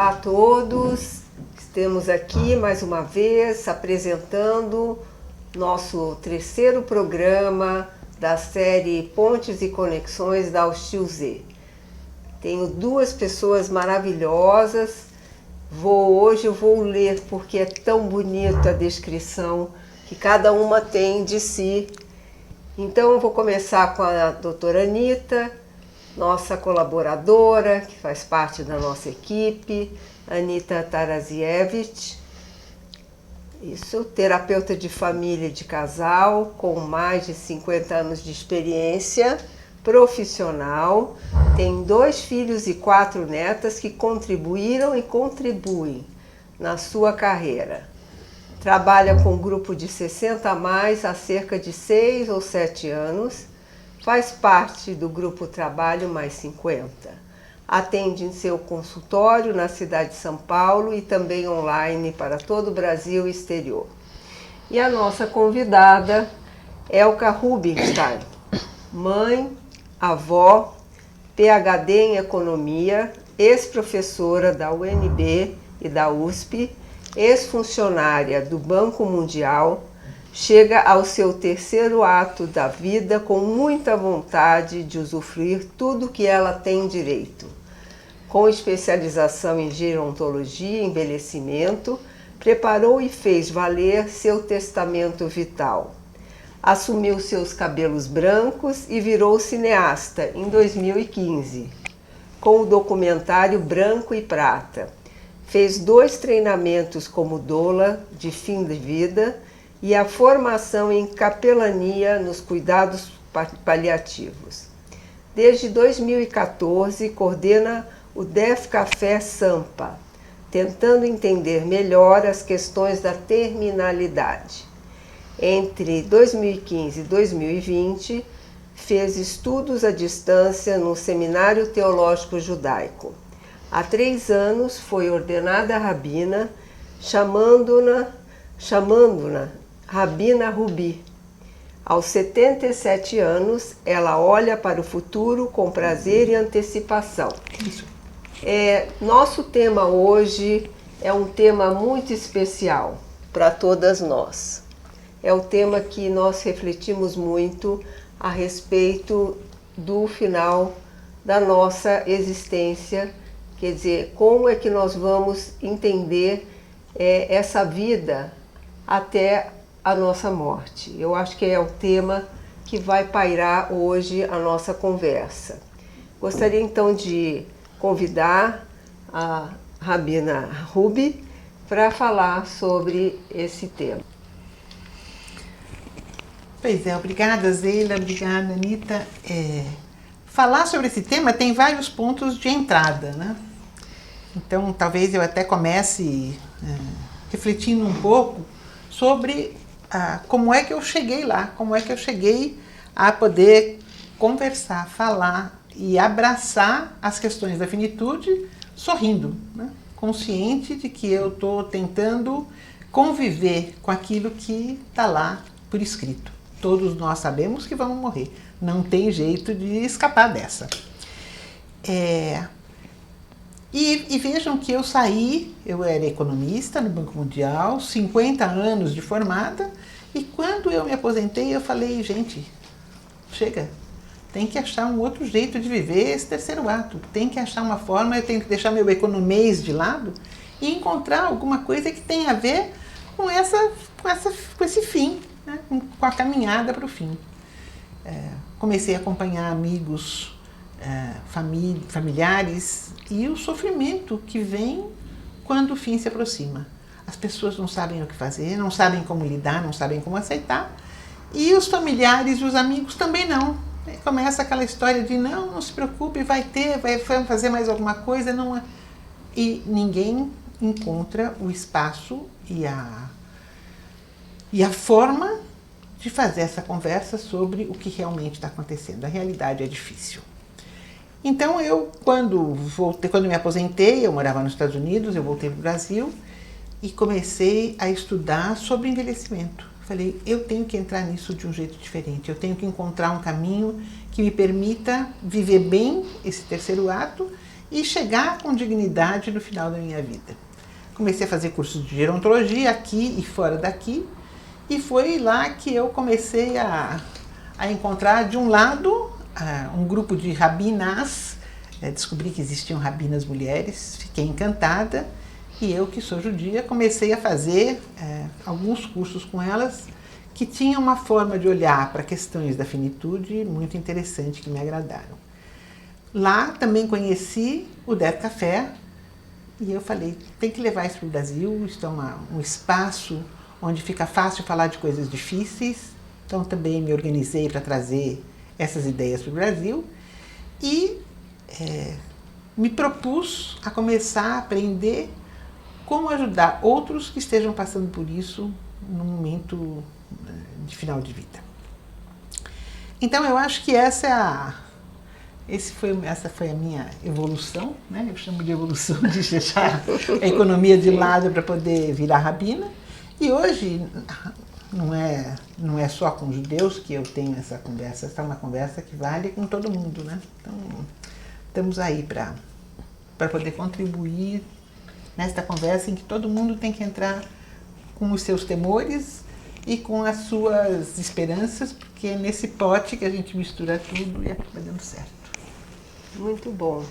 Olá a todos, estamos aqui mais uma vez apresentando nosso terceiro programa da série Pontes e Conexões da Austil-Z. Tenho duas pessoas maravilhosas, hoje eu vou ler porque é tão bonita a descrição que cada uma tem de si. Então eu vou começar com a doutora Anita, nossa colaboradora, que faz parte da nossa equipe, Anita Taraziewicz. Isso, terapeuta de família e de casal, com mais de 50 anos de experiência, profissional, tem 2 filhos e 4 netas que contribuíram e contribuem na sua carreira. Trabalha com um grupo de 60 a mais há cerca de 6 ou 7 anos, faz parte do grupo Trabalho Mais 50. Atende em seu consultório na cidade de São Paulo e também online para todo o Brasil e exterior. E a nossa convidada, Elka Rubinstein, mãe, avó, PhD em Economia, ex-professora da UNB e da USP, ex-funcionária do Banco Mundial, chega ao seu terceiro ato da vida com muita vontade de usufruir tudo que ela tem direito. Com especialização em gerontologia e envelhecimento, preparou e fez valer seu testamento vital. Assumiu seus cabelos brancos e virou cineasta em 2015, com o documentário Branco e Prata. Fez 2 treinamentos como doula de fim de vida e a formação em capelania nos cuidados paliativos. Desde 2014, coordena o Def Café Sampa, tentando entender melhor as questões da terminalidade. Entre 2015 e 2020, fez estudos à distância no Seminário Teológico Judaico. Há 3 anos foi ordenada rabina, chamando-na Rabina Rubi. Aos 77 anos, ela olha para o futuro com prazer e antecipação. Nosso tema hoje é um tema muito especial para todas nós. É o tema que nós refletimos muito a respeito do final da nossa existência, quer dizer, como é que nós vamos entender essa vida até a nossa morte. Eu acho que é o tema que vai pairar hoje a nossa conversa. Gostaria então de convidar a Rabina Rubi para falar sobre esse tema. Pois é, obrigada Zeila, obrigada Anita. Falar sobre esse tema tem vários pontos de entrada, né? Então talvez eu até comece refletindo um pouco sobre como é que eu cheguei lá, como é que eu cheguei a poder conversar, falar e abraçar as questões da finitude sorrindo, né? Consciente de que eu estou tentando conviver com aquilo que está lá por escrito. Todos nós sabemos que vamos morrer, não tem jeito de escapar dessa. E vejam que eu era economista no Banco Mundial, 50 anos de formada, e quando eu me aposentei eu falei, gente, chega, tem que achar um outro jeito de viver esse terceiro ato, tem que achar uma forma, eu tenho que deixar meu economês de lado e encontrar alguma coisa que tenha a ver com esse fim, né? Com a caminhada para o fim. Comecei a acompanhar amigos, familiares e o sofrimento que vem quando o fim se aproxima. As pessoas não sabem o que fazer, não sabem como lidar, não sabem como aceitar, e os familiares e os amigos também não. Começa aquela história de não se preocupe, vai fazer mais alguma coisa, não. E ninguém encontra o espaço e a forma de fazer essa conversa sobre o que realmente está acontecendo. A realidade é difícil. Então quando me aposentei, eu morava nos Estados Unidos, eu voltei para o Brasil e comecei a estudar sobre envelhecimento. Falei, eu tenho que entrar nisso de um jeito diferente, eu tenho que encontrar um caminho que me permita viver bem esse terceiro ato e chegar com dignidade no final da minha vida. Comecei a fazer cursos de gerontologia aqui e fora daqui, e foi lá que eu comecei a encontrar, de um lado, um grupo de rabinas. Descobri que existiam rabinas mulheres, fiquei encantada, e eu, que sou judia, comecei a fazer alguns cursos com elas, que tinham uma forma de olhar para questões da finitude muito interessante, que me agradaram. Lá também conheci o Der Café, e eu falei, tem que levar isso para o Brasil, isso é um espaço onde fica fácil falar de coisas difíceis, então também me organizei para trazer essas ideias para o Brasil, e me propus a começar a aprender como ajudar outros que estejam passando por isso no momento de final de vida. Então eu acho que essa foi a minha evolução, né? Eu chamo de evolução, de deixar a economia de lado para poder virar rabina. E hoje não é só com os judeus que eu tenho essa conversa, essa é uma conversa que vale com todo mundo, né? Então estamos aí para poder contribuir nesta conversa em que todo mundo tem que entrar com os seus temores e com as suas esperanças, porque é nesse pote que a gente mistura tudo e acaba dando certo. Muito bom.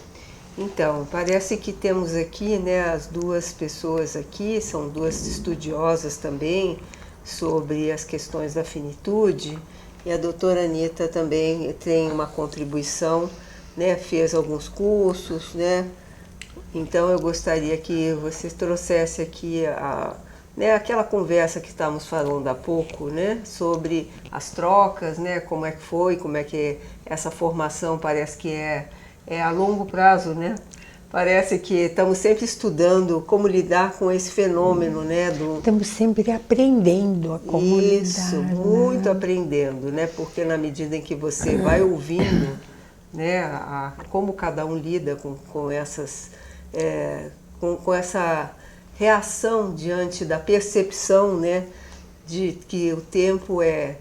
Então, parece que temos aqui, né, as duas pessoas aqui, são duas estudiosas também sobre as questões da finitude, e a doutora Anita também tem uma contribuição, né, fez alguns cursos, né? Então eu gostaria que vocês trouxessem aqui aquela conversa que estávamos falando há pouco, né, sobre as trocas, né, como é que foi, como é que essa formação parece que é a longo prazo, né? Parece que estamos sempre estudando como lidar com esse fenômeno, né? Estamos sempre aprendendo a como lidar. Isso, muito aprendendo, né? Porque na medida em que você vai ouvindo, né, como cada um lida com essas, com essa reação diante da percepção, né, de que o tempo é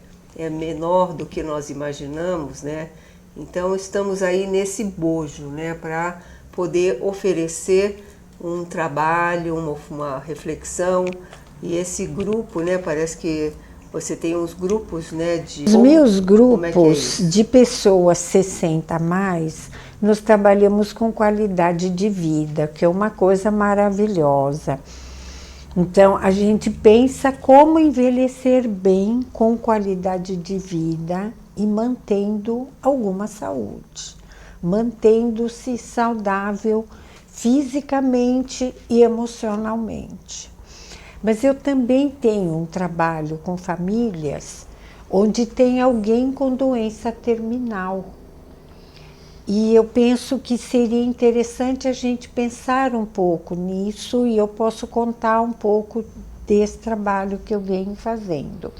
menor do que nós imaginamos, né? Então estamos aí nesse bojo, né, para poder oferecer um trabalho, uma reflexão, e esse grupo, né, parece que você tem uns grupos, né, Os meus grupos de pessoas 60 a mais, nós trabalhamos com qualidade de vida, que é uma coisa maravilhosa. Então, a gente pensa como envelhecer bem, com qualidade de vida e mantendo alguma saúde, mantendo-se saudável fisicamente e emocionalmente. Mas eu também tenho um trabalho com famílias onde tem alguém com doença terminal. E eu penso que seria interessante a gente pensar um pouco nisso, e eu posso contar um pouco desse trabalho que eu venho fazendo.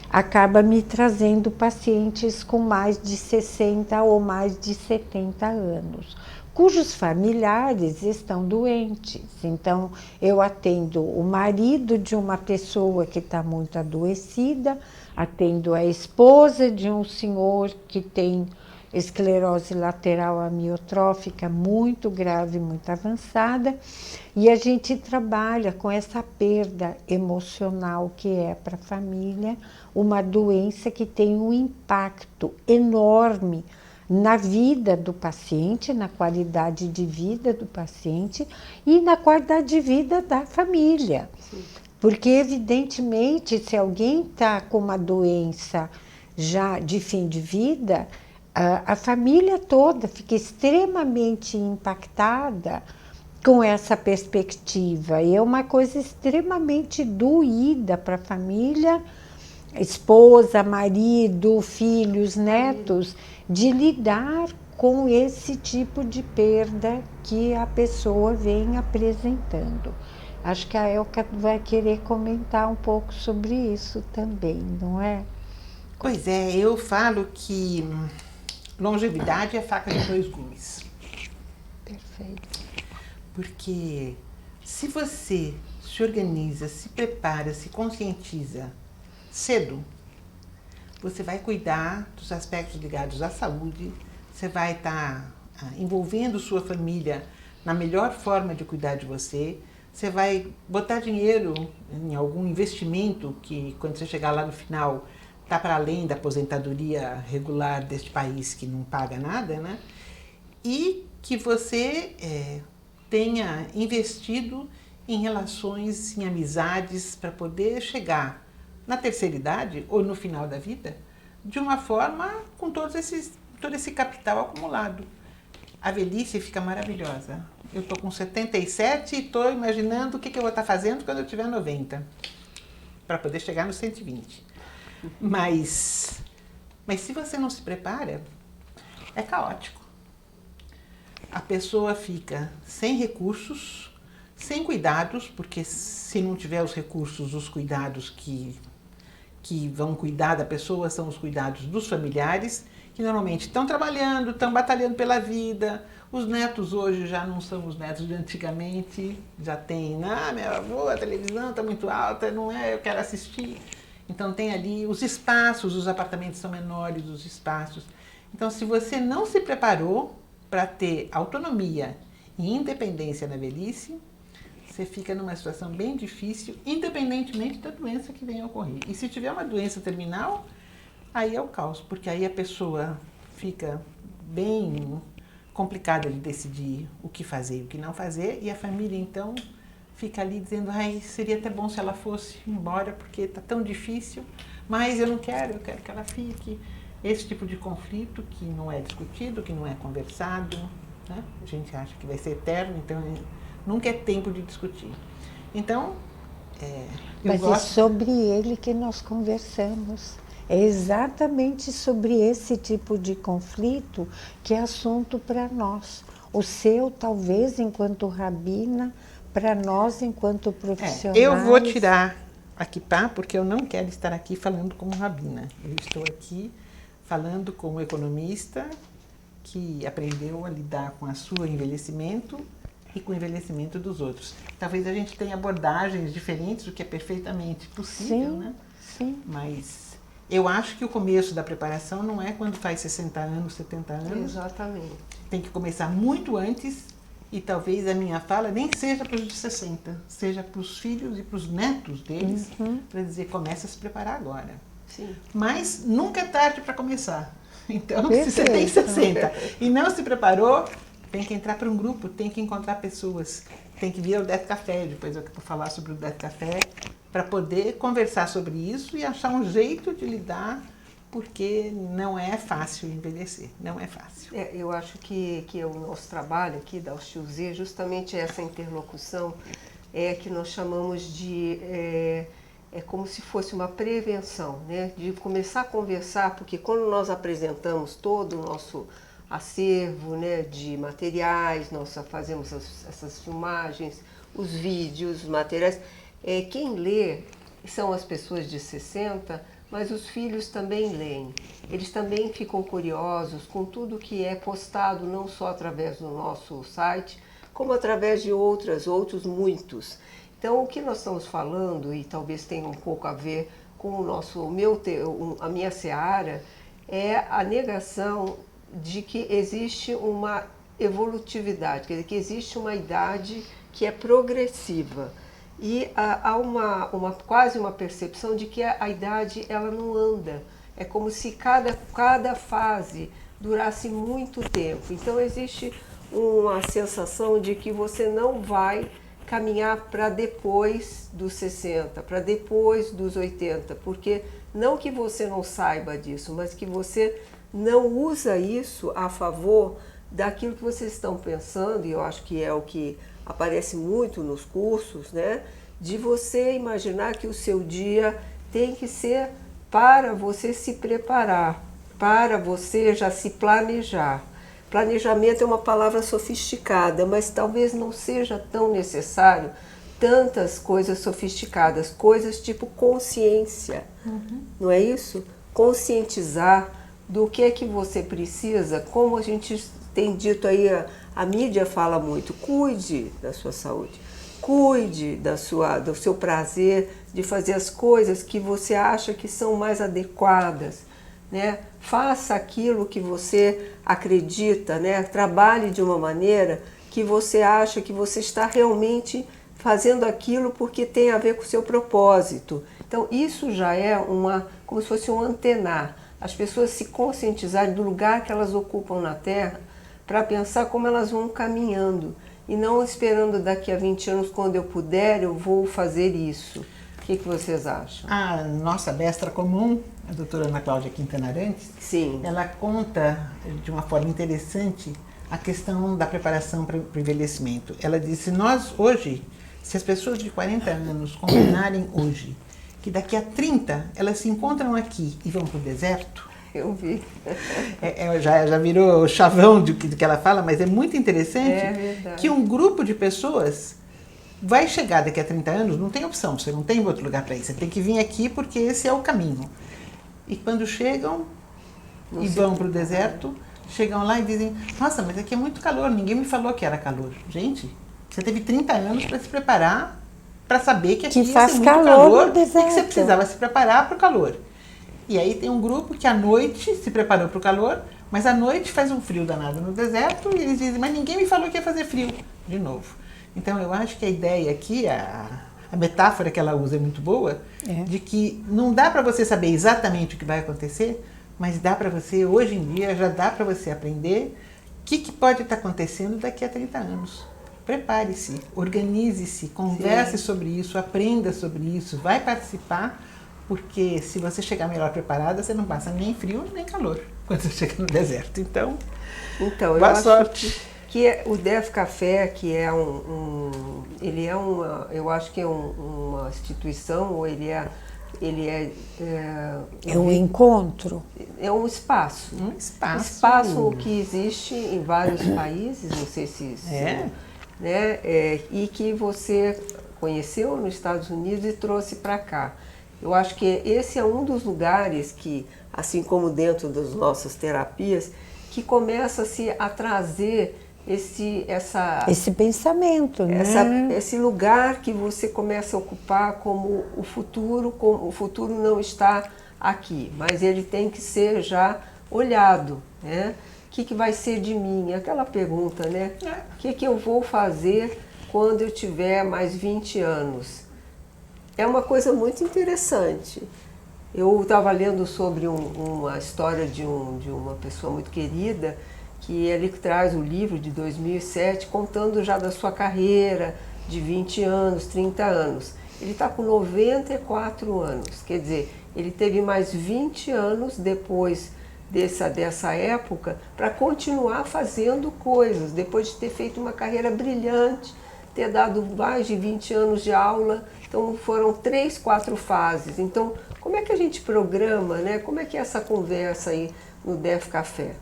Acaba me trazendo pacientes com mais de 60 ou mais de 70 anos, cujos familiares estão doentes. Então, eu atendo o marido de uma pessoa que está muito adoecida, atendo a esposa de um senhor que tem esclerose lateral amiotrófica muito grave, muito avançada, e a gente trabalha com essa perda emocional que é para a família, uma doença que tem um impacto enorme na vida do paciente, na qualidade de vida do paciente e na qualidade de vida da família. Sim. Porque, evidentemente, se alguém está com uma doença já de fim de vida, a família toda fica extremamente impactada com essa perspectiva. E é uma coisa extremamente doída para a família, esposa, marido, filhos, netos, de lidar com esse tipo de perda que a pessoa vem apresentando. Acho que a Elka vai querer comentar um pouco sobre isso também, não é? Pois é, eu falo que longevidade é faca de dois gumes. Perfeito. Porque se você se organiza, se prepara, se conscientiza cedo, você vai cuidar dos aspectos ligados à saúde, você vai estar envolvendo sua família na melhor forma de cuidar de você. Você vai botar dinheiro em algum investimento que, quando você chegar lá no final, está para além da aposentadoria regular deste país que não paga nada, né? E que você tenha investido em relações, em amizades, para poder chegar na terceira idade ou no final da vida de uma forma com todo esse capital acumulado. A velhice fica maravilhosa. Eu estou com 77 e estou imaginando o que eu vou estar fazendo quando eu tiver 90, para poder chegar nos 120. Mas se você não se prepara, é caótico. A pessoa fica sem recursos, sem cuidados, porque se não tiver os recursos, os cuidados que vão cuidar da pessoa são os cuidados dos familiares, que normalmente estão trabalhando, estão batalhando pela vida. Os netos hoje já não são os netos de antigamente, já tem, meu avô, a televisão está muito alta, não é, eu quero assistir. Então tem ali os espaços, os apartamentos são menores, os espaços. Então, se você não se preparou para ter autonomia e independência na velhice, você fica numa situação bem difícil, independentemente da doença que venha a ocorrer. E se tiver uma doença terminal, aí é o caos, porque aí a pessoa fica bem complicada de decidir o que fazer e o que não fazer, e a família, então, fica ali dizendo, seria até bom se ela fosse embora, porque está tão difícil, mas eu quero que ela fique. Esse tipo de conflito que não é discutido, que não é conversado, né? A gente acha que vai ser eterno, então nunca é tempo de discutir. Então, mas é sobre ele que nós conversamos. É exatamente sobre esse tipo de conflito que é assunto para nós. O seu, talvez, enquanto rabina, para nós, enquanto profissionais. Eu vou tirar a kippá, porque eu não quero estar aqui falando como rabina. Eu estou aqui falando como economista que aprendeu a lidar com o seu envelhecimento e com o envelhecimento dos outros. Talvez a gente tenha abordagens diferentes, o que é perfeitamente possível, sim, né? Sim. Mas eu acho que o começo da preparação não é quando faz 60 anos, 70 anos. Exatamente. Tem que começar muito antes, e talvez a minha fala nem seja para os de 60, seja para os filhos e para os netos deles, para dizer, começa a se preparar agora. Sim. Mas nunca é tarde para começar. Então, Perfeito. se você tem 60 e não se preparou, tem que entrar para um grupo, tem que encontrar pessoas, tem que vir ao Death Café, depois eu vou falar sobre o Death Café, para poder conversar sobre isso e achar um jeito de lidar, porque não é fácil envelhecer, não é fácil. Eu acho que o nosso trabalho aqui da Oshilzê, justamente essa interlocução, que nós chamamos de... É como se fosse uma prevenção, né? De começar a conversar, porque quando nós apresentamos todo o nosso acervo, né, de materiais, nós fazemos essas filmagens, os vídeos, os materiais, quem lê são as pessoas de 60, mas os filhos também leem. Eles também ficam curiosos com tudo que é postado, não só através do nosso site, como através de outros muitos. Então, o que nós estamos falando, e talvez tenha um pouco a ver com a minha seara, é a negação de que existe uma evolutividade, quer dizer, que existe uma idade que é progressiva. E há quase uma percepção de que a idade ela não anda. É como se cada fase durasse muito tempo. Então, existe uma sensação de que você não vai caminhar para depois dos 60, para depois dos 80, porque não que você não saiba disso, mas que você não usa isso a favor daquilo que vocês estão pensando, e eu acho que é o que aparece muito nos cursos, né? De você imaginar que o seu dia tem que ser para você se preparar, para você já se planejar. Planejamento é uma palavra sofisticada, mas talvez não seja tão necessário tantas coisas sofisticadas, coisas tipo consciência, não é isso? Conscientizar do que é que você precisa, como a gente tem dito aí, a mídia fala muito, cuide da sua saúde, cuide do seu prazer de fazer as coisas que você acha que são mais adequadas. né? Faça aquilo que você acredita, né? Trabalhe de uma maneira que você acha que você está realmente fazendo aquilo porque tem a ver com o seu propósito. Então isso já é como se fosse um antenar. As pessoas se conscientizarem do lugar que elas ocupam na Terra para pensar como elas vão caminhando e não esperando daqui a 20 anos, quando eu puder, eu vou fazer isso. O que vocês acham? A nossa mestra comum, a doutora Ana Cláudia Quintana Arantes, Sim. Ela conta de uma forma interessante a questão da preparação para o envelhecimento. Ela disse, nós hoje, se as pessoas de 40 anos combinarem hoje que daqui a 30 elas se encontram aqui e vão para o deserto, Eu vi. Já virou o chavão do que ela fala, mas é muito interessante que um grupo de pessoas vai chegar daqui a 30 anos, não tem opção, você não tem outro lugar para ir, você tem que vir aqui porque esse é o caminho. E quando chegam e vão para o deserto, chegam lá e dizem, nossa, mas aqui é muito calor, ninguém me falou que era calor. Gente, você teve 30 anos para se preparar, para saber que aqui ia ser muito calor e que você precisava se preparar para o calor. E aí tem um grupo que à noite se preparou para o calor, mas à noite faz um frio danado no deserto e eles dizem, mas ninguém me falou que ia fazer frio. De novo. Então eu acho que a ideia aqui, a metáfora que ela usa é muito boa, de que não dá para você saber exatamente o que vai acontecer, mas dá para você, hoje em dia, já dá para você aprender o que pode estar acontecendo daqui a 30 anos. Prepare-se, organize-se, converse sobre isso, aprenda sobre isso, vai participar, porque se você chegar melhor preparada, você não passa nem frio nem calor quando você chega no deserto. Então boa sorte. Que o Def Café, que é eu acho que é uma instituição, ou ele é um encontro. É um espaço. Um espaço que existe em vários países, não sei se né? E que você conheceu nos Estados Unidos e trouxe para cá. Eu acho que esse é um dos lugares que, assim como dentro das nossas terapias, que começa-se a trazer esse pensamento, né? Esse lugar que você começa a ocupar como o futuro não está aqui, mas ele tem que ser já olhado, né? O que vai ser de mim? Aquela pergunta, né? O que eu vou fazer quando eu tiver mais 20 anos? É uma coisa muito interessante. Eu estava lendo sobre uma história de uma pessoa muito querida, que ele traz o livro de 2007, contando já da sua carreira, de 20 anos, 30 anos. Ele está com 94 anos, quer dizer, ele teve mais 20 anos depois dessa época para continuar fazendo coisas, depois de ter feito uma carreira brilhante, ter dado mais de 20 anos de aula. Então foram 3, 4 fases. Então, como é que a gente programa, né? Como é que é essa conversa aí no Def Café?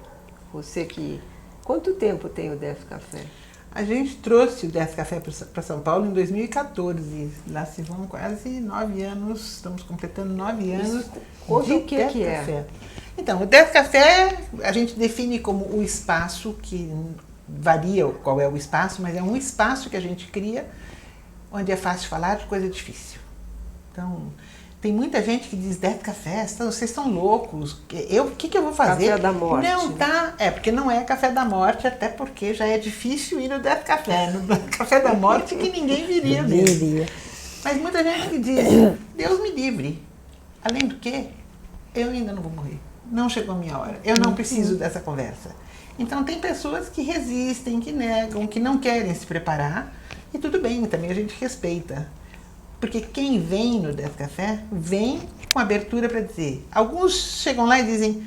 Quanto tempo tem o Def Café? A gente trouxe o Def Café para São Paulo em 2014. Lá se vão quase 9 anos, estamos completando 9 anos. Conta o que é? Café. Então, o Def Café a gente define como o espaço, que varia qual é o espaço, mas é um espaço que a gente cria onde é fácil falar de coisa difícil. Então, tem muita gente que diz Def Café, vocês estão loucos, o que eu vou fazer? Café da morte. Não, porque não é café da morte, até porque já é difícil ir no Def Café, no café da morte que ninguém viria mesmo. Mas muita gente que diz, Deus me livre. Além do que, eu ainda não vou morrer. Não chegou a minha hora. Eu não preciso dessa conversa. Então tem pessoas que resistem, que negam, que não querem se preparar. E tudo bem, também a gente respeita. Porque quem vem no Def Café, vem com abertura para dizer. Alguns chegam lá e dizem,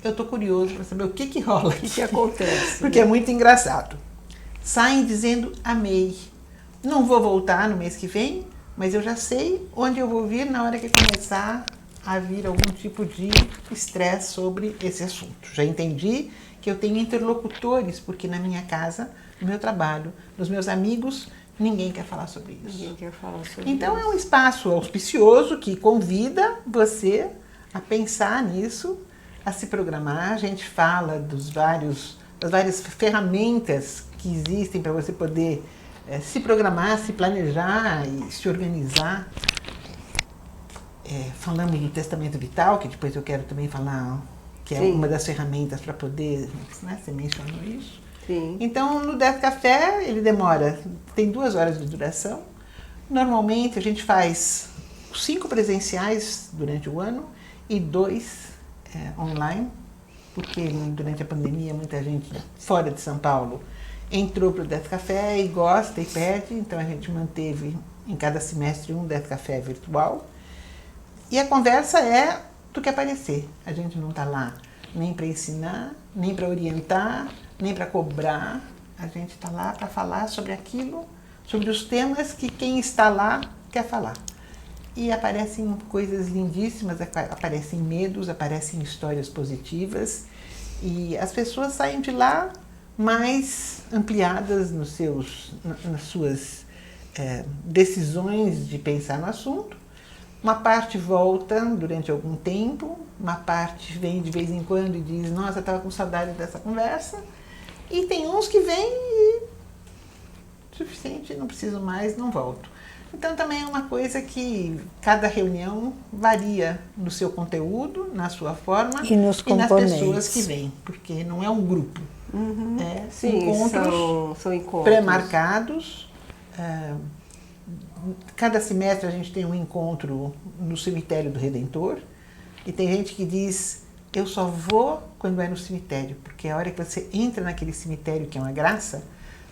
eu estou curioso para saber o que rola aqui. O que acontece. Porque é muito engraçado. Saem dizendo, amei. Não vou voltar no mês que vem, mas eu já sei onde eu vou vir na hora que começar a vir algum tipo de estresse sobre esse assunto. Já entendi que eu tenho interlocutores, porque na minha casa, no meu trabalho, nos meus amigos, ninguém quer falar sobre isso. Ninguém quer falar sobre então isso. É um espaço auspicioso que convida você a pensar nisso, a se programar. A gente fala das várias ferramentas que existem para você poder se programar, se planejar e se organizar. Falamos do testamento vital, que depois eu quero também falar que é Sim. uma das ferramentas para poder, né, você mencionou isso. Sim. Então, no Death Café, ele tem 2 horas de duração. Normalmente, a gente faz 5 presenciais durante o ano e 2 online, porque durante a pandemia, muita gente fora de São Paulo entrou para o Death Café e gosta e pede, então a gente manteve em cada semestre um Death Café virtual. E a conversa é do que aparecer. A gente não está lá nem para ensinar, nem para orientar, nem para cobrar. A gente está lá para falar sobre aquilo, sobre os temas que quem está lá quer falar. E aparecem coisas lindíssimas, aparecem medos, aparecem histórias positivas. E as pessoas saem de lá mais ampliadas nas suas decisões de pensar no assunto. Uma parte volta durante algum tempo, uma parte vem de vez em quando e diz, nossa, eu estava com saudade dessa conversa. E tem uns que vêm e suficiente, não preciso mais, não volto. Então também é uma coisa que cada reunião varia no seu conteúdo, na sua forma e nas pessoas que vêm, porque não é um grupo. Uhum. Sim, encontros são encontros pré-marcados. Cada semestre a gente tem um encontro no Cemitério do Redentor e tem gente que diz, eu só vou quando é no cemitério, porque a hora que você entra naquele cemitério, que é uma graça,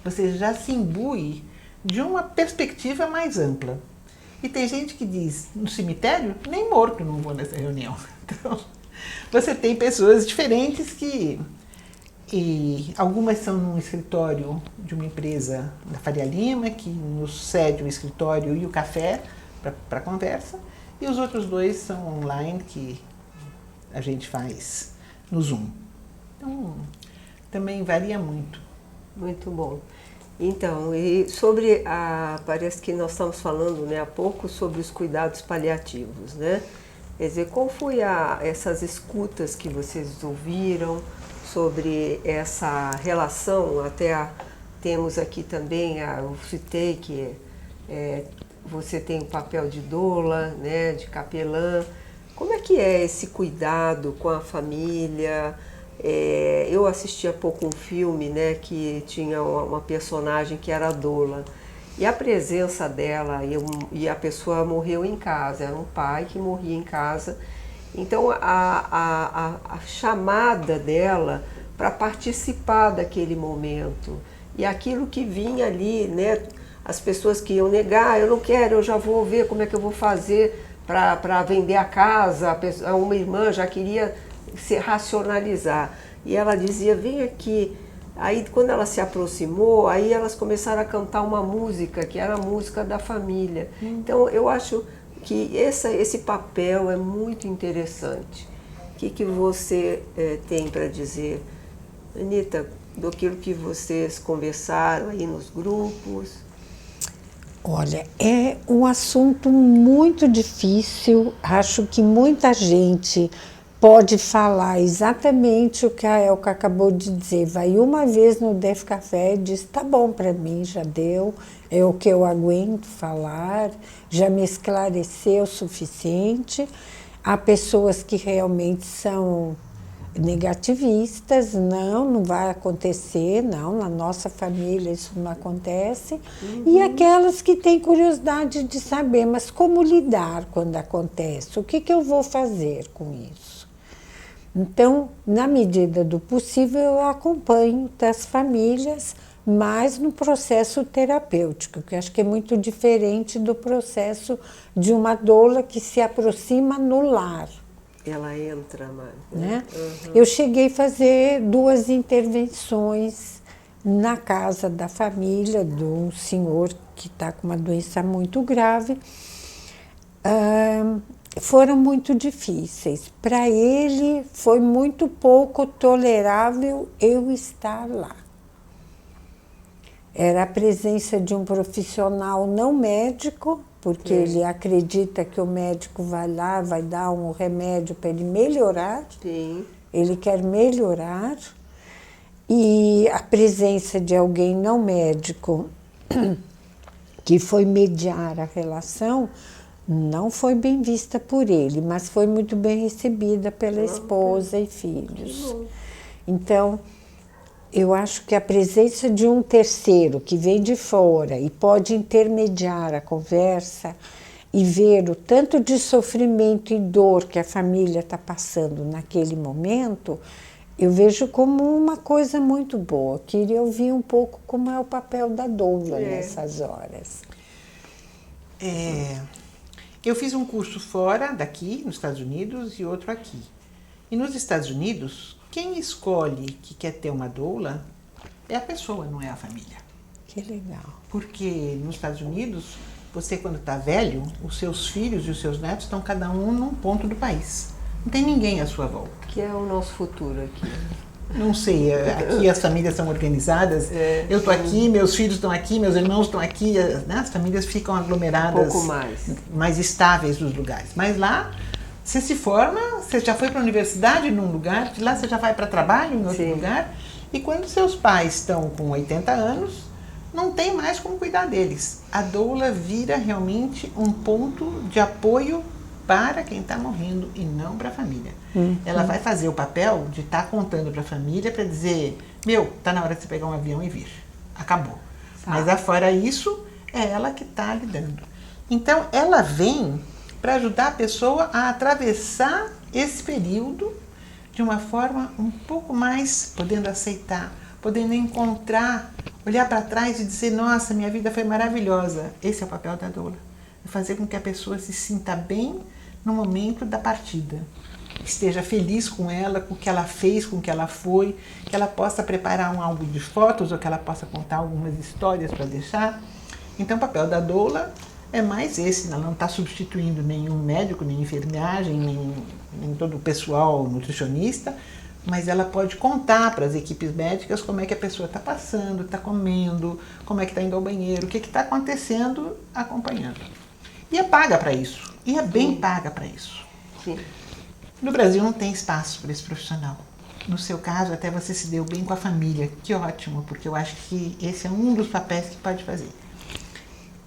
você já se imbui de uma perspectiva mais ampla. E tem gente que diz, no cemitério, nem morto não vou nessa reunião. Então, você tem pessoas diferentes e algumas são num escritório de uma empresa da Faria Lima, que nos cede o escritório e o café para conversa, e os outros 2 são online, que a gente faz no Zoom. Então, também varia muito. Muito bom. Então, e parece que nós estamos falando, né, há pouco sobre os cuidados paliativos, né? Quer dizer, qual foi essas escutas que vocês ouviram sobre essa relação? Temos aqui também, eu citei que você tem o papel de doula, né, de capelã. Como é que é esse cuidado com a família? Eu assisti há pouco um filme, né, que tinha uma personagem que era a doula. E a presença dela, e a pessoa morreu em casa, era um pai que morria em casa. Então a chamada dela para participar daquele momento. E aquilo que vinha ali, né, as pessoas que iam negar, eu não quero, eu já vou ver como é que eu vou fazer para vender a casa. Uma irmã já queria se racionalizar. E ela dizia, vem aqui. Aí quando ela se aproximou, aí elas começaram a cantar uma música, que era a música da família. Então eu acho que esse papel é muito interessante. O que você tem para dizer, Anita, do que vocês conversaram aí nos grupos? Olha, é um assunto muito difícil. Acho que muita gente pode falar exatamente o que a Elka acabou de dizer. Vai uma vez no Death Café e diz, tá bom para mim, já deu, é o que eu aguento falar, já me esclareceu o suficiente. Há pessoas que realmente são negativistas, não vai acontecer, não, na nossa família isso não acontece. E aquelas que têm curiosidade de saber, mas como lidar quando acontece? O que eu vou fazer com isso? Então, na medida do possível, eu acompanho das famílias, mas no processo terapêutico, que eu acho que é muito diferente do processo de uma doula que se aproxima no lar. Ela entra mais. Né? Eu cheguei a fazer 2 intervenções na casa da família de um senhor que está com uma doença muito grave. Foram muito difíceis. Para ele foi muito pouco tolerável eu estar lá. Era a presença de um profissional não médico, porque ele acredita que o médico vai lá, vai dar um remédio para ele melhorar. Sim. Ele quer melhorar. E a presença de alguém não médico que foi mediar a relação Não foi bem vista por ele, mas foi muito bem recebida pela esposa e filhos. Então, eu acho que a presença de um terceiro que vem de fora e pode intermediar a conversa e ver o tanto de sofrimento e dor que a família está passando naquele momento, eu vejo como uma coisa muito boa. Eu queria ouvir um pouco como é o papel da doula nessas horas. Eu fiz um curso fora daqui, nos Estados Unidos, e outro aqui. E nos Estados Unidos, quem escolhe que quer ter uma doula é a pessoa, não é a família. Que legal. Porque nos Estados Unidos, você quando está velho, os seus filhos e os seus netos estão cada um num ponto do país. Não tem ninguém à sua volta. Que é o nosso futuro aqui. Não sei, aqui as famílias são organizadas, eu estou aqui, meus filhos estão aqui, meus irmãos estão aqui, né? As famílias ficam aglomeradas, pouco mais estáveis nos lugares. Mas lá, você se forma, você já foi para a universidade num lugar, de lá você já vai para trabalho em outro lugar, e quando seus pais estão com 80 anos, não tem mais como cuidar deles. A doula vira realmente um ponto de apoio para quem está morrendo e não para a família. Ela vai fazer o papel de estar contando para a família para dizer, está na hora de você pegar um avião e vir. Acabou. Mas afora isso, é ela que está lidando. Então, ela vem para ajudar a pessoa a atravessar esse período de uma forma um pouco mais podendo aceitar, podendo encontrar, olhar para trás e dizer, nossa, minha vida foi maravilhosa. Esse é o papel da doula. É fazer com que a pessoa se sinta bem no momento da partida. Esteja feliz com ela, com o que ela fez, com o que ela foi, que ela possa preparar um álbum de fotos ou que ela possa contar algumas histórias para deixar. Então o papel da doula é mais esse, ela não está substituindo nenhum médico, nem enfermagem, nem todo o pessoal nutricionista, mas ela pode contar para as equipes médicas como é que a pessoa está passando, está comendo, como é que está indo ao banheiro, o que está acontecendo, acompanhando. E é paga para isso, e é bem paga para isso. Sim. No Brasil não tem espaço para esse profissional. No seu caso, até você se deu bem com a família, que ótimo, porque eu acho que esse é um dos papéis que pode fazer.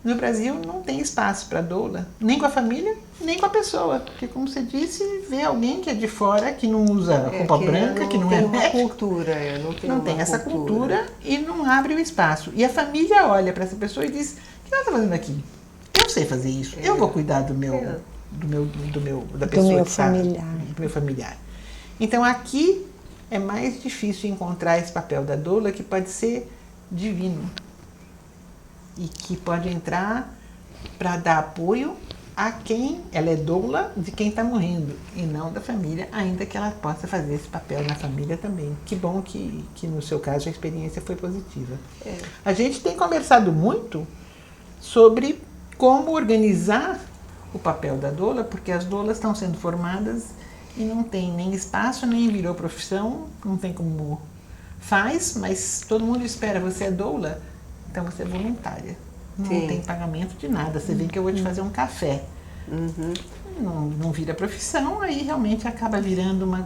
No Brasil não tem espaço para doula, nem com a família, nem com a pessoa. Porque, como você disse, vê alguém que é de fora, que não usa roupa branca, que não é médico. Cultura, não tem essa cultura e não abre o espaço. E a família olha para essa pessoa e diz, o que ela está fazendo aqui? Eu sei fazer isso, eu vou cuidar da pessoa do meu que familiar. Do meu familiar. Então, aqui é mais difícil encontrar esse papel da doula, que pode ser divino. E que pode entrar para dar apoio a quem ela é doula de quem está morrendo e não da família, ainda que ela possa fazer esse papel na família também. Que bom que no seu caso a experiência foi positiva. A gente tem conversado muito sobre como organizar o papel da doula, porque as doulas estão sendo formadas e não tem nem espaço, nem virou profissão, não tem como faz, mas todo mundo espera, você é doula, então você é voluntária. Não tem pagamento de nada. Você vem que eu vou te fazer um café. Não vira profissão, aí realmente acaba virando uma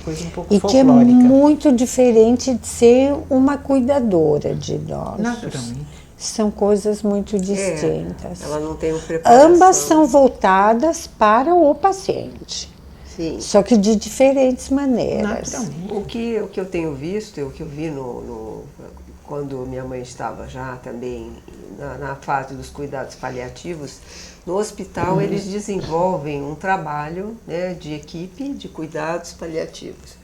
coisa um pouco folclórica. E que é muito diferente de ser uma cuidadora de idosos. Naturalmente. São coisas muito distintas. Ela não tem uma preparação. Ambas são voltadas para o paciente. Sim. Só que de diferentes maneiras. Naturalmente. O que eu tenho visto, o que eu vi quando minha mãe estava já também na fase dos cuidados paliativos, no hospital eles desenvolvem um trabalho, né, de equipe de cuidados paliativos.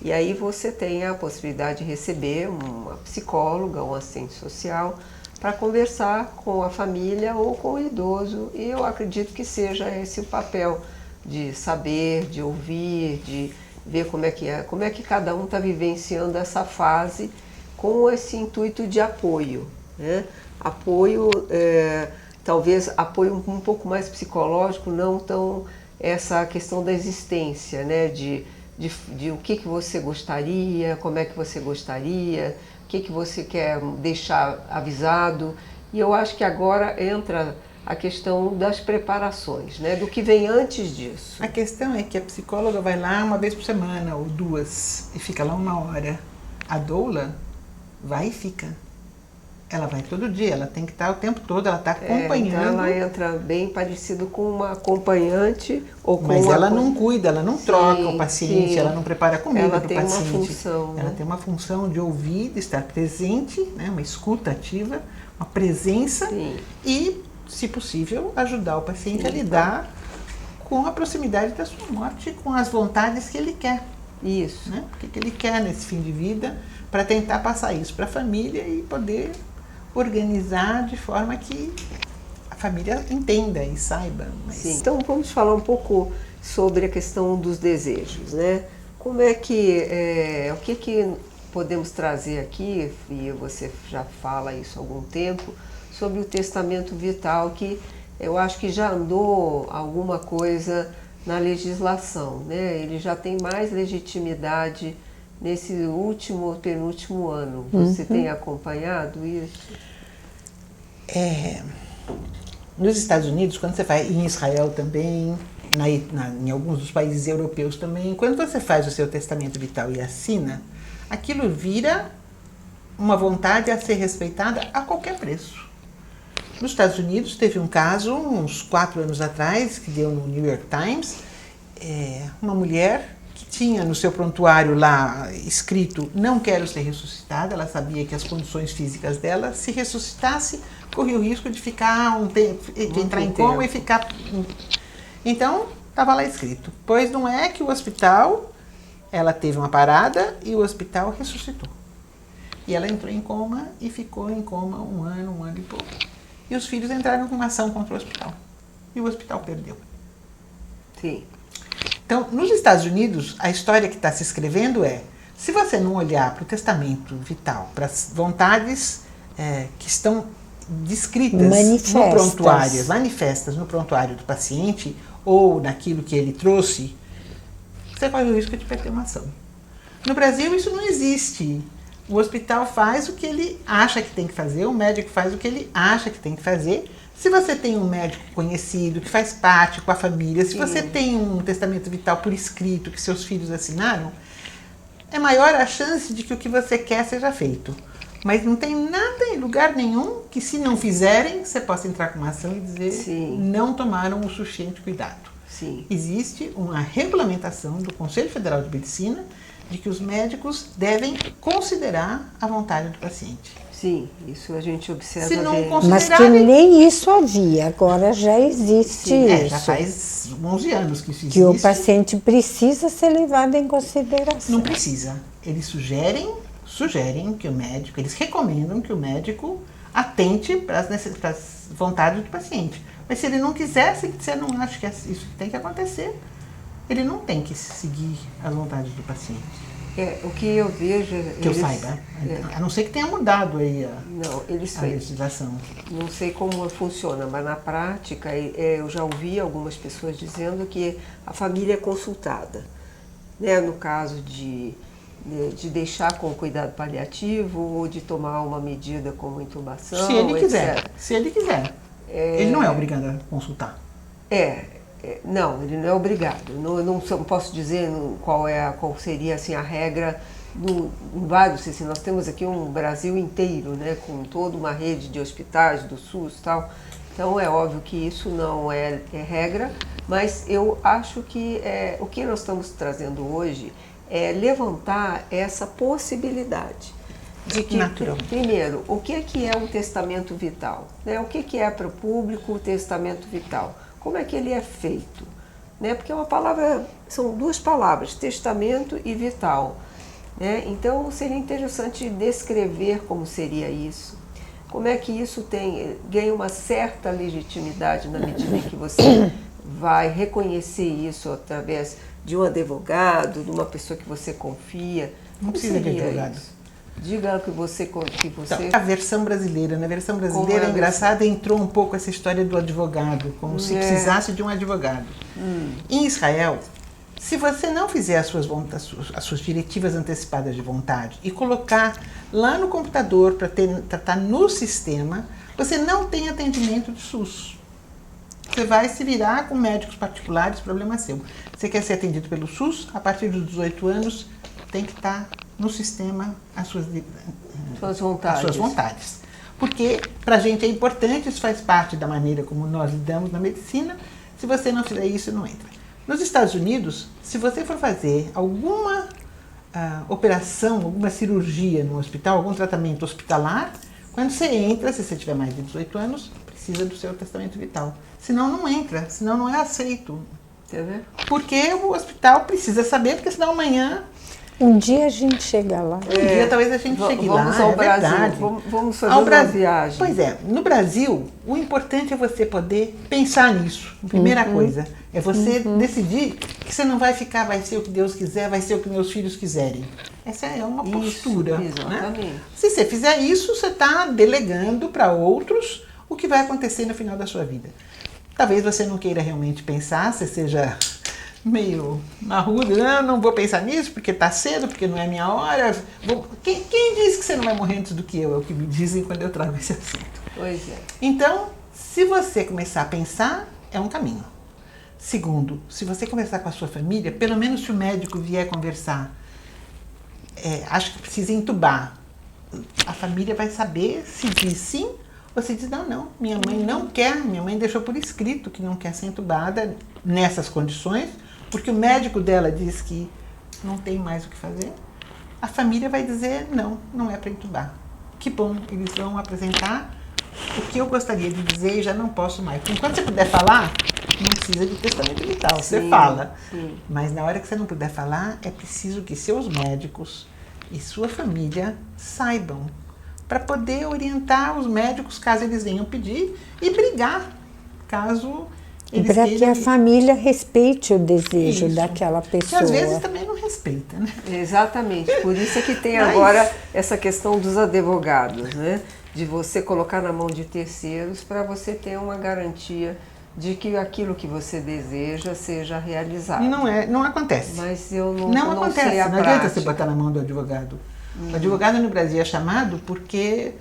E aí você tem a possibilidade de receber uma psicóloga, um assistente social, para conversar com a família ou com o idoso. E eu acredito que seja esse o papel de saber, de ouvir, de ver como é que cada um está vivenciando essa fase, com esse intuito de apoio, né? Apoio, talvez apoio um pouco mais psicológico, não tão essa questão da existência, né? De o que você gostaria, como é que você gostaria, o que você quer deixar avisado. E eu acho que agora entra a questão das preparações, né? Do que vem antes disso. A questão é que a psicóloga vai lá uma vez por semana ou duas e fica lá 1 hora. A doula vai e fica. Ela vai todo dia, ela tem que estar o tempo todo, ela está acompanhando. Então ela entra bem parecido com uma acompanhante ou com Mas ela não cuida, ela não troca o Sim, paciente, sim. ela não prepara comida Ela para o tem uma paciente. função, Ela né? tem uma função de ouvir, de estar presente, né? Uma escuta ativa, uma presença Sim. e, se possível, ajudar o paciente Sim, a lidar com a proximidade da sua morte, com as vontades que ele quer. Isso. Né? O que ele quer nesse fim de vida, para tentar passar isso para a família e poder organizar de forma que a família entenda e saiba. Mas... Sim. Então vamos falar um pouco sobre a questão dos desejos, né? Como é que, o que podemos trazer aqui, e você já fala isso há algum tempo, sobre o testamento vital, que eu acho que já andou alguma coisa na legislação, né? Ele já tem mais legitimidade nesse penúltimo ano. Você tem acompanhado isso? Nos Estados Unidos, quando você faz, em Israel também, em alguns dos países europeus também, quando você faz o seu testamento vital e assina, aquilo vira uma vontade a ser respeitada a qualquer preço. Nos Estados Unidos teve um caso, uns 4 anos atrás, que deu no New York Times, uma mulher que tinha no seu prontuário lá escrito "não quero ser ressuscitada", ela sabia que as condições físicas dela, se ressuscitasse, corria o risco de ficar de entrar em coma e ficar... Então, estava lá escrito. Pois não é que o hospital, ela teve uma parada e o hospital ressuscitou. E ela entrou em coma e ficou em coma um ano e pouco. E os filhos entraram com uma ação contra o hospital. E o hospital perdeu. Sim. Então, nos Estados Unidos, a história que está se escrevendo é: se você não olhar para o testamento vital, para as vontades que estão descritas no prontuário, manifestas no prontuário do paciente, ou naquilo que ele trouxe, você corre o risco de perder uma ação. No Brasil, isso não existe. O hospital faz o que ele acha que tem que fazer, o médico faz o que ele acha que tem que fazer. Se você tem um médico conhecido, que faz parte com a família, se você tem um testamento vital por escrito, que seus filhos assinaram, é maior a chance de que o que você quer seja feito. Mas não tem nada em lugar nenhum que, se não fizerem, você possa entrar com uma ação e dizer não tomaram o suficiente cuidado. Sim. Existe uma regulamentação do Conselho Federal de Medicina de que os médicos devem considerar a vontade do paciente. Sim, isso a gente observa. Se não bem. Mas que nem isso havia, agora já existe isso. Já faz 11 anos que isso existe. Que o paciente precisa ser levado em consideração. Não precisa. Eles sugerem que o médico, eles recomendam que o médico atente para as vontades do paciente. Mas se ele não quiser, se você não acha que é isso que tem que acontecer, ele não tem que seguir as vontades do paciente. O que eu vejo... Que eu saiba. A não ser que tenha mudado aí a legislação. Não sei como funciona, mas na prática eu já ouvi algumas pessoas dizendo que a família é consultada, né, no caso de deixar com cuidado paliativo ou de tomar uma medida como intubação, se ele quiser. etc. Se ele quiser. Ele não é obrigado a consultar. Não, ele não é obrigado. Não posso dizer qual seria assim, a regra em vários. Assim, nós temos aqui um Brasil inteiro, né, com toda uma rede de hospitais do SUS e tal. Então é óbvio que isso não é regra, mas eu acho que o que nós estamos trazendo hoje é levantar essa possibilidade de que, primeiro, o que é um testamento vital? Né? O que é para o público o testamento vital? Como é que ele é feito? Né? Porque são duas palavras, testamento e vital. Né? Então seria interessante descrever como seria isso. Como é que isso ganha uma certa legitimidade na medida em que você vai reconhecer isso através de um advogado, de uma pessoa que você confia? Não precisa de advogado. Isso? Diga que você... Então, a versão brasileira, na versão brasileira é engraçada, entrou um pouco essa história do advogado, como se precisasse de um advogado. Em Israel, se você não fizer as suas diretivas antecipadas de vontade e colocar lá no computador para estar no sistema, você não tem atendimento de SUS. Você vai se virar com médicos particulares, problema seu. Você quer ser atendido pelo SUS, a partir dos 18 anos, tem que estar no sistema as suas vontades. Porque para a gente é importante, isso faz parte da maneira como nós lidamos na medicina. Se você não fizer isso, não entra. Nos Estados Unidos, se você for fazer alguma operação, alguma cirurgia no hospital, algum tratamento hospitalar, quando você entra, se você tiver mais de 18 anos, precisa do seu testamento vital. Senão não entra, senão não é aceito. Entendeu? Porque o hospital precisa saber, porque senão amanhã... Um dia a gente chega lá. Um dia talvez a gente chegue lá, vamos ao Brasil. verdade. Vamos fazer uma viagem. Pois é, no Brasil, o importante é você poder pensar nisso. A primeira coisa é você decidir que você não vai ficar, vai ser o que Deus quiser, vai ser o que meus filhos quiserem. Essa é uma postura. Exatamente. Né? Se você fizer isso, você está delegando para outros o que vai acontecer no final da sua vida. Talvez você não queira realmente pensar, você seja meio marruda, não vou pensar nisso porque está cedo, porque não é minha hora. Quem disse que você não vai morrer antes do que eu? É o que me dizem quando eu trago esse assunto. Pois é. Então, se você começar a pensar, é um caminho. Segundo, se você conversar com a sua família, pelo menos se o médico vier conversar, acho que precisa entubar, a família vai saber se diz sim ou se diz não, minha mãe não quer, minha mãe deixou por escrito que não quer ser entubada nessas condições, porque o médico dela diz que não tem mais o que fazer. A família vai dizer não é para entubar. Que bom, eles vão apresentar o que eu gostaria de dizer e já não posso mais. Enquanto você puder falar, não precisa de testamento vital, você fala. Sim. Mas na hora que você não puder falar, é preciso que seus médicos e sua família saibam, para poder orientar os médicos caso eles venham pedir e brigar caso eles para que a família respeite o desejo daquela pessoa. Que às vezes também não respeita, né? Exatamente, por isso é que tem agora essa questão dos advogados, né? De você colocar na mão de terceiros para você ter uma garantia de que aquilo que você deseja seja realizado. Não acontece. Mas eu não acontece. sei a não prática. Adianta você botar na mão do advogado. O advogado no Brasil é chamado porque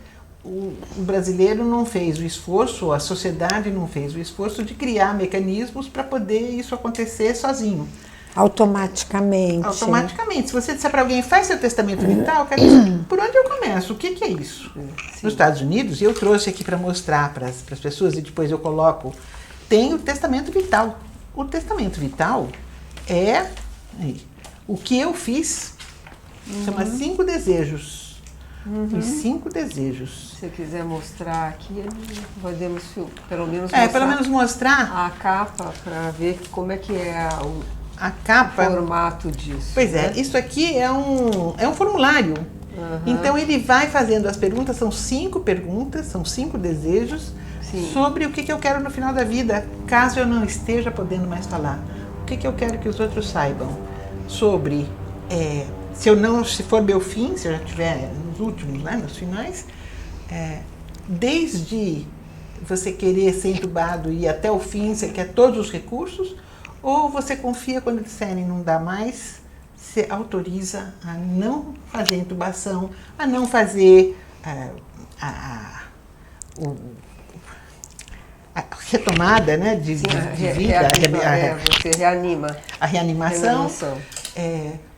o brasileiro não fez o esforço, a sociedade não fez o esforço de criar mecanismos para poder isso acontecer sozinho. Automaticamente. Automaticamente. Se você disser para alguém, faz seu testamento vital, eu quero dizer, por onde eu começo? O que é isso? Sim. Nos Estados Unidos, eu trouxe aqui para mostrar para as pessoas e depois eu coloco, tem o testamento vital. O testamento vital é o que eu fiz, chama 5 desejos. Os 5 desejos. Se você quiser mostrar aqui, podemos pelo menos mostrar a capa para ver como é que é a capa, o formato disso. Pois é, isso aqui é um formulário. Então ele vai fazendo as perguntas, são 5 perguntas, são 5 desejos. Sim. Sobre o que eu quero no final da vida, caso eu não esteja podendo mais falar. O que eu quero que os outros saibam. Sobre, se for meu fim, se eu já estiver nos últimos, né, nos finais, desde você querer ser entubado e ir até o fim, você quer todos os recursos, ou você confia quando disserem não dá mais, você autoriza a não fazer intubação, a não fazer a retomada, né, de vida, você reanima. A reanimação.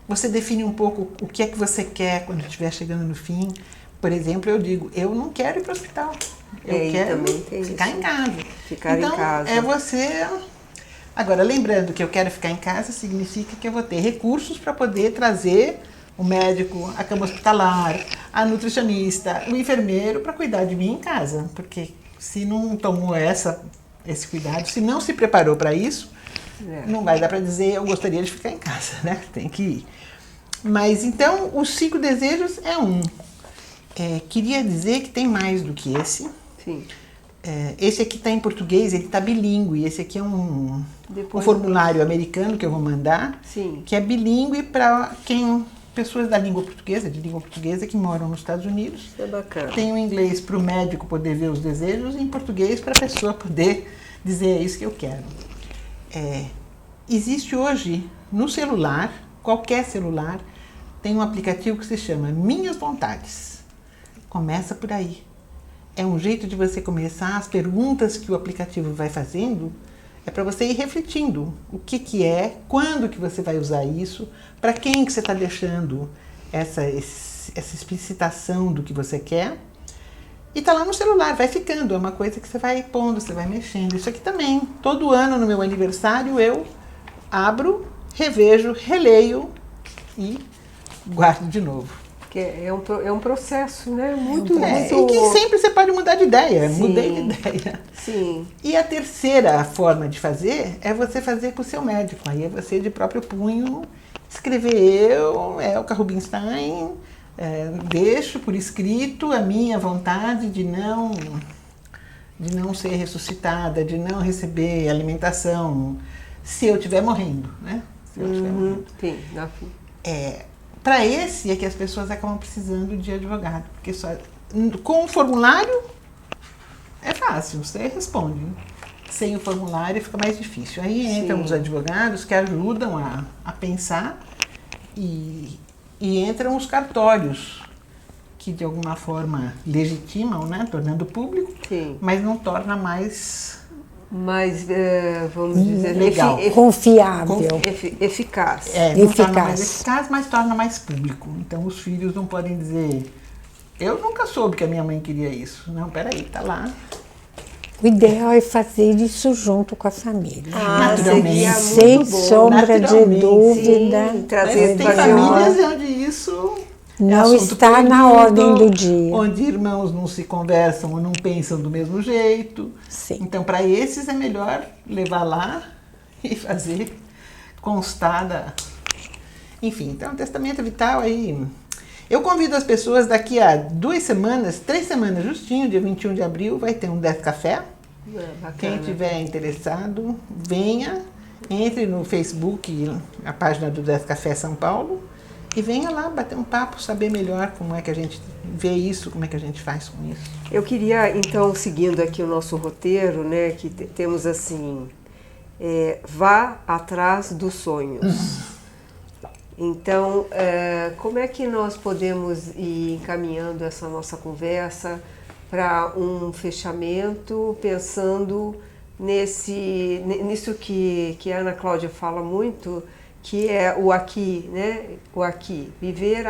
Você define um pouco o que é que você quer quando estiver chegando no fim. Por exemplo, eu digo, eu não quero ir para o hospital. Eu quero ficar em casa. Ficar em casa. É você... Agora, lembrando que eu quero ficar em casa significa que eu vou ter recursos para poder trazer o médico, a cama hospitalar, a nutricionista, o enfermeiro para cuidar de mim em casa. Porque se não tomou esse cuidado, se não se preparou para isso, não vai dar para dizer eu gostaria de ficar em casa, né? Tem que ir. Mas então, os 5 desejos é um. Queria dizer que tem mais do que esse. Sim. Esse aqui está em português, ele está bilíngue. Esse aqui é um formulário americano que eu vou mandar, sim, que é bilíngue para pessoas da língua portuguesa, de língua portuguesa que moram nos Estados Unidos. Isso é bacana. Tem o inglês para o médico poder ver os desejos e em português para a pessoa poder dizer é isso que eu quero. Existe hoje no celular, qualquer celular, tem um aplicativo que se chama Minhas Vontades. Começa por aí. É um jeito de você começar, as perguntas que o aplicativo vai fazendo, é para você ir refletindo o que é, quando que você vai usar isso, para quem que você está deixando essa explicitação do que você quer. E tá lá no celular, vai ficando, é uma coisa que você vai pondo, você vai mexendo. Isso aqui também, todo ano no meu aniversário eu abro, revejo, releio e guardo de novo. Que é um processo, né? Muito. E que sempre você pode mudar de ideia, Sim. mudei de ideia. Sim. E a terceira forma de fazer é você fazer com o seu médico. Aí é você de próprio punho escrever eu, Elka Rubinstein, deixo por escrito a minha vontade de não ser ressuscitada, de não receber alimentação, se eu estiver morrendo, né? Se eu estiver morrendo. Sim, Para esse é que as pessoas acabam precisando de advogado, porque só com o formulário é fácil, você responde. Sem o formulário fica mais difícil. Aí entram os advogados que ajudam a pensar e entram os cartórios, que de alguma forma legitimam, né, tornando público, mas não torna mais vamos dizer, legal. Confiável. Eficaz. Não torna mais eficaz, mas torna mais público. Então os filhos não podem dizer, eu nunca soube que a minha mãe queria isso. Não, peraí, tá lá. O ideal é fazer isso junto com a família. Naturalmente. Sem sombra de dúvida. Sim, trazer tem famílias onde isso não está na ordem do dia. Onde irmãos não se conversam ou não pensam do mesmo jeito. Sim. Então, para esses é melhor levar lá e fazer constar. Enfim, então, testamento vital aí. Eu convido as pessoas daqui a 3 semanas justinho, dia 21 de abril, vai ter um Death Café. Quem tiver interessado, venha, entre no Facebook, a página do Death Café São Paulo, e venha lá bater um papo, saber melhor como é que a gente vê isso, como é que a gente faz com isso. Eu queria, então, seguindo aqui o nosso roteiro, né, que temos assim, vá atrás dos sonhos. Então, como é que nós podemos ir encaminhando essa nossa conversa para um fechamento, pensando nisso que a Ana Cláudia fala muito, que é o aqui, né? O aqui, viver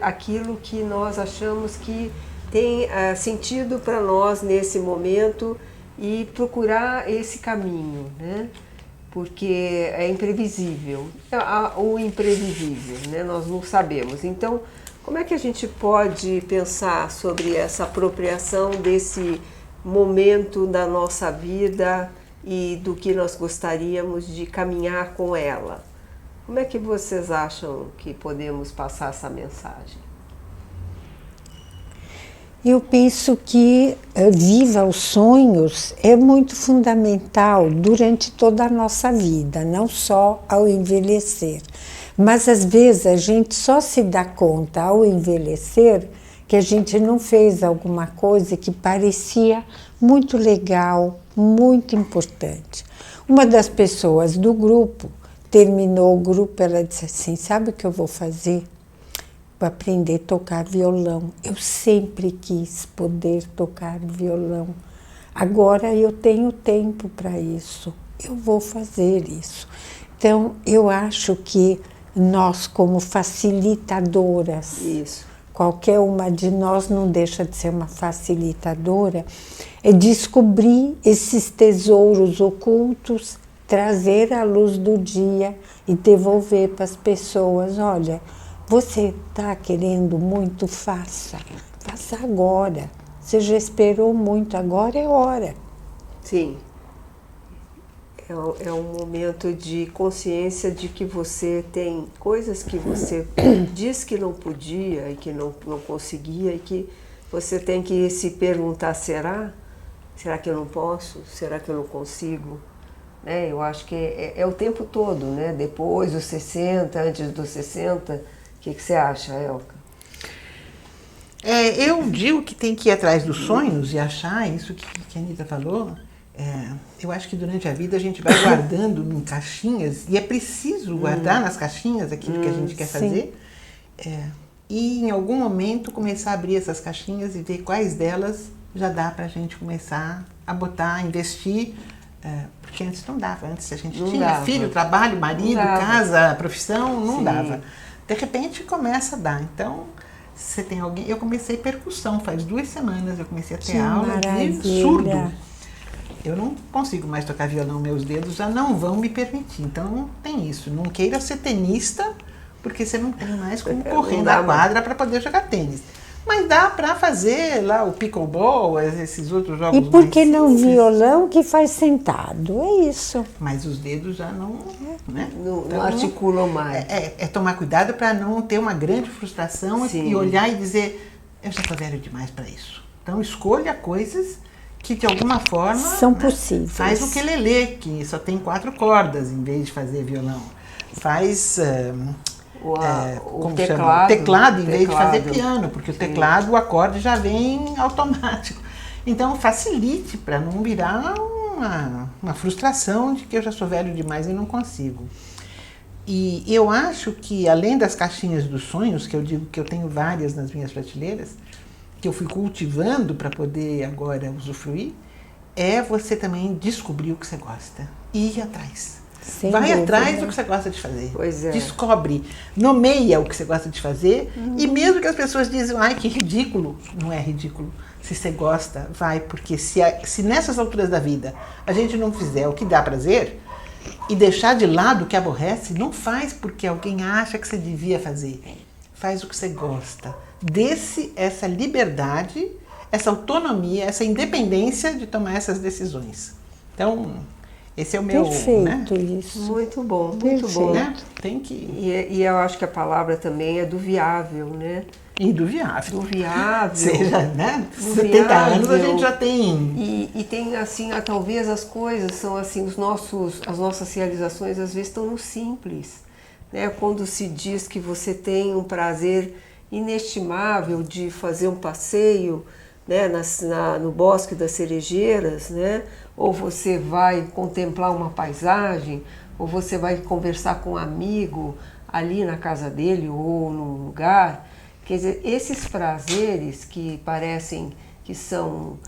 aquilo que nós achamos que tem sentido para nós nesse momento e procurar esse caminho, né? Porque é imprevisível, o imprevisível, né? Nós não sabemos. Então, como é que a gente pode pensar sobre essa apropriação desse momento da nossa vida e do que nós gostaríamos de caminhar com ela? Como é que vocês acham que podemos passar essa mensagem? Eu penso que viva os sonhos é muito fundamental durante toda a nossa vida, não só ao envelhecer. Mas às vezes a gente só se dá conta ao envelhecer que a gente não fez alguma coisa que parecia muito legal, muito importante. Uma das pessoas do grupo terminou o grupo, ela disse assim, sabe o que eu vou fazer? Vou aprender a tocar violão. Eu sempre quis poder tocar violão. Agora eu tenho tempo para isso. Eu vou fazer isso. Então, eu acho que nós, como facilitadoras, qualquer uma de nós não deixa de ser uma facilitadora, é descobrir esses tesouros ocultos, trazer à luz do dia e devolver para as pessoas, olha, você está querendo muito, faça agora. Você já esperou muito, agora é hora. Sim. É um momento de consciência de que você tem coisas que você diz que não podia e que não conseguia e que você tem que se perguntar, será? Será que eu não posso? Será que eu não consigo? Né? Eu acho que é o tempo todo, né? Depois dos 60, antes dos 60, o que você acha, Elka? Eu digo que tem que ir atrás dos sonhos e achar isso que a Anita falou. Eu acho que durante a vida a gente vai guardando em caixinhas, e é preciso guardar nas caixinhas aquilo que a gente quer fazer, e em algum momento começar a abrir essas caixinhas e ver quais delas já dá para a gente começar a botar, investir, porque antes não dava. Antes a gente tinha filho, trabalho, marido, casa, profissão, não dava. De repente começa a dar. Então, Você tem alguém... Eu comecei percussão faz 2 semanas, eu comecei a ter Que aula de maravilha. surdo. Eu não consigo mais tocar violão, meus dedos já não vão me permitir. Então não tem isso. Não queira ser tenista, porque você não tem mais como correr Não dá na quadra para poder jogar tênis. Mas dá para fazer lá o pickleball, esses outros jogos E por que mais não simples. violão que faz sentado? É isso. Mas os dedos já não... Né? Não articulam mais. É tomar cuidado para não ter uma grande frustração Sim. e olhar e dizer, eu já estou velho demais para isso. Então escolha coisas que de alguma forma São possíveis. Faz o ukelele, que só tem 4 cordas em vez de fazer violão. Faz O como teclado. chama? Teclado em vez de fazer Teclado. piano, porque Sim. o teclado, o acorde já vem automático. Então facilite para não virar uma frustração de que eu já sou velho demais e não consigo. E eu acho que além das caixinhas dos sonhos, que eu digo que eu tenho várias nas minhas prateleiras, que eu fui cultivando para poder agora usufruir, é você também descobrir o que você gosta e ir atrás. Sem Vai dúvida. atrás do que você gosta de fazer. Pois é. Descobre, nomeia o que você gosta de fazer e mesmo que as pessoas dizem, ai que ridículo, não é ridículo. Se você gosta, vai, porque se nessas alturas da vida a gente não fizer o que dá prazer e deixar de lado o que aborrece, não faz porque alguém acha que você devia fazer. Faz o que você gosta. Dê-se essa liberdade, essa autonomia, essa independência de tomar essas decisões. Então, esse é o meu... Perfeito né? isso. Muito bom, muito Perfeito. bom. Né? Tem que... E eu acho que a palavra também é do viável, né? E do viável. Do viável. Seja, né? Do 70 anos a viável. gente já tem... E tem assim, talvez as coisas são assim, as nossas realizações às vezes estão no simples, né? Quando se diz que você tem um prazer inestimável de fazer um passeio, né, no Bosque das Cerejeiras, né? Ou você vai contemplar uma paisagem, ou você vai conversar com um amigo ali na casa dele ou num lugar. Quer dizer, esses prazeres que parecem que são,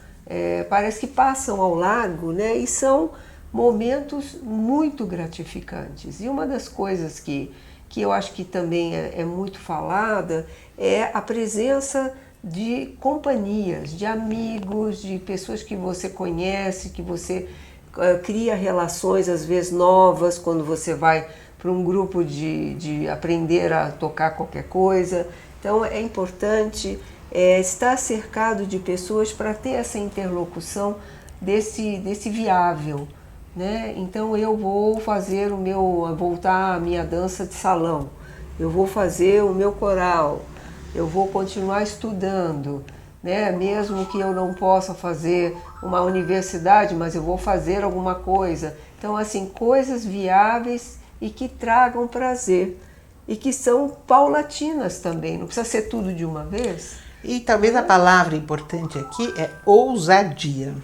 parece que passam ao largo, né? E são momentos muito gratificantes. E uma das coisas que eu acho que também é muito falada é a presença de companhias, de amigos, de pessoas que você conhece, que você cria relações às vezes novas quando você vai para um grupo de aprender a tocar qualquer coisa. Então é importante estar cercado de pessoas para ter essa interlocução desse viável, né? Então eu vou fazer voltar a minha dança de salão, eu vou fazer o meu coral, eu vou continuar estudando, né? Mesmo que eu não possa fazer uma universidade, mas eu vou fazer alguma coisa. Então assim, coisas viáveis e que tragam prazer. E que são paulatinas também, não precisa ser tudo de uma vez. E talvez a palavra importante aqui é ousadia.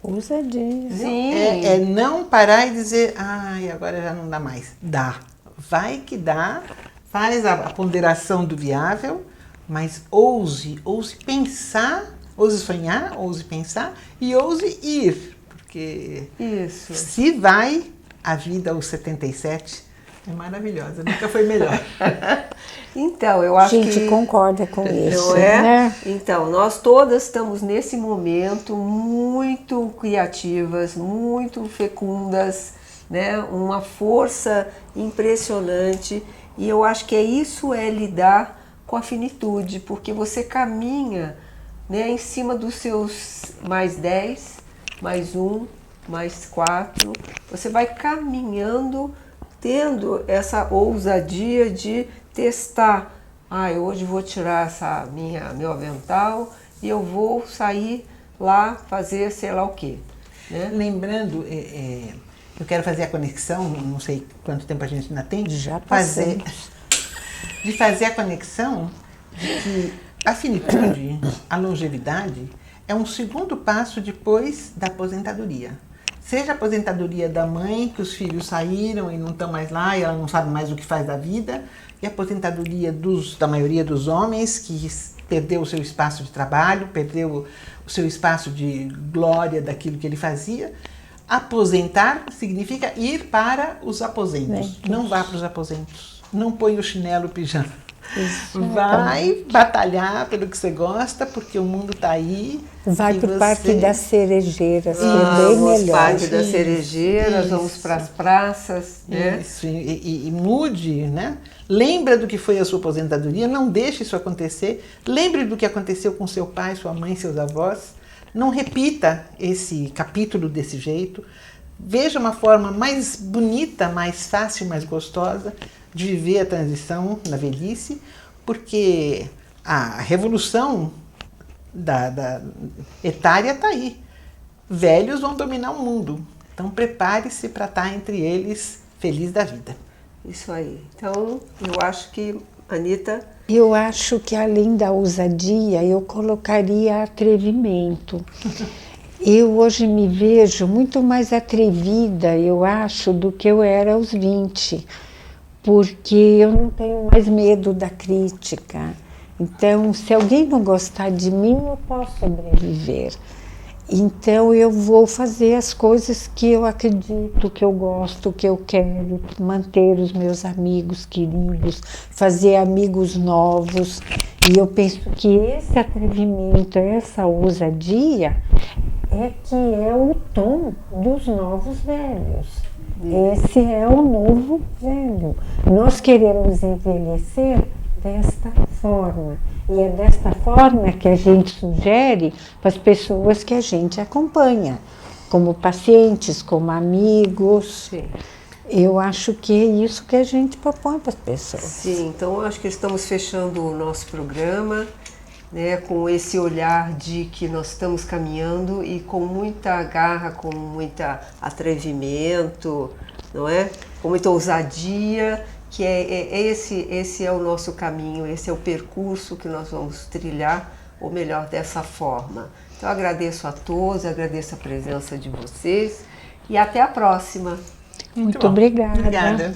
Ousadia. Sim. É não parar e dizer, ai, agora já não dá mais. Dá. Vai que dá, faz a ponderação do viável, mas ouse pensar, ouse sonhar, ouse pensar e ouse ir. Porque Isso. se vai, a vida aos 77 é maravilhosa, nunca foi melhor. Então, eu acho A gente que... concorda com isso, Não é? né? Então, nós todas estamos nesse momento muito criativas, muito fecundas, né? Uma força impressionante. E eu acho que isso é lidar com a finitude, porque você caminha, né, em cima dos seus mais 10, mais 1, mais 4. Você vai caminhando, tendo essa ousadia de testar. Hoje vou tirar meu avental e eu vou sair lá fazer sei lá o quê. Né? Lembrando, eu quero fazer a conexão, não sei quanto tempo a gente ainda tem, Já fazer a conexão de que a finitude, a longevidade, é um segundo passo depois da aposentadoria. Seja a aposentadoria da mãe, que os filhos saíram e não estão mais lá e ela não sabe mais o que faz da vida, e a aposentadoria da maioria dos homens, que perdeu o seu espaço de trabalho, perdeu o seu espaço de glória daquilo que ele fazia. Aposentar significa ir para os aposentos. Não vá para os aposentos. Não põe o chinelo, o pijama. Vai batalhar pelo que você gosta, porque o mundo está aí. Vai para o Parque das Cerejeiras, que é bem Vamos melhor. Parque das Cerejeiras, vamos para as praças, né? Isso, e mude, né? Lembra do que foi a sua aposentadoria, não deixe isso acontecer. Lembre do que aconteceu com seu pai, sua mãe, seus avós. Não repita esse capítulo desse jeito. Veja uma forma mais bonita, mais fácil, mais gostosa de viver a transição na velhice, porque a revolução da etária está aí. Velhos vão dominar o mundo. Então prepare-se para estar entre eles feliz da vida. Isso aí. Então, eu acho que, Anita... Eu acho que além da ousadia, eu colocaria atrevimento. Eu hoje me vejo muito mais atrevida, eu acho, do que eu era aos 20, porque eu não tenho mais medo da crítica. Então, se alguém não gostar de mim, eu posso sobreviver. Então, eu vou fazer as coisas que eu acredito, que eu gosto, que eu quero, manter os meus amigos queridos, fazer amigos novos. E eu penso que esse atrevimento, essa ousadia, é que é o tom dos novos velhos. Esse é o novo velho. Nós queremos envelhecer desta forma. E é desta forma que a gente sugere para as pessoas que a gente acompanha, como pacientes, como amigos. Sim. Eu acho que é isso que a gente propõe para as pessoas. Sim, então acho que estamos fechando o nosso programa, né, com esse olhar de que nós estamos caminhando e com muita garra, com muito atrevimento, não é? Com muita ousadia, que esse é o nosso caminho, esse é o percurso que nós vamos trilhar, ou melhor, dessa forma. Então agradeço a todos, agradeço a presença de vocês e até a próxima. Muito obrigada. Obrigada.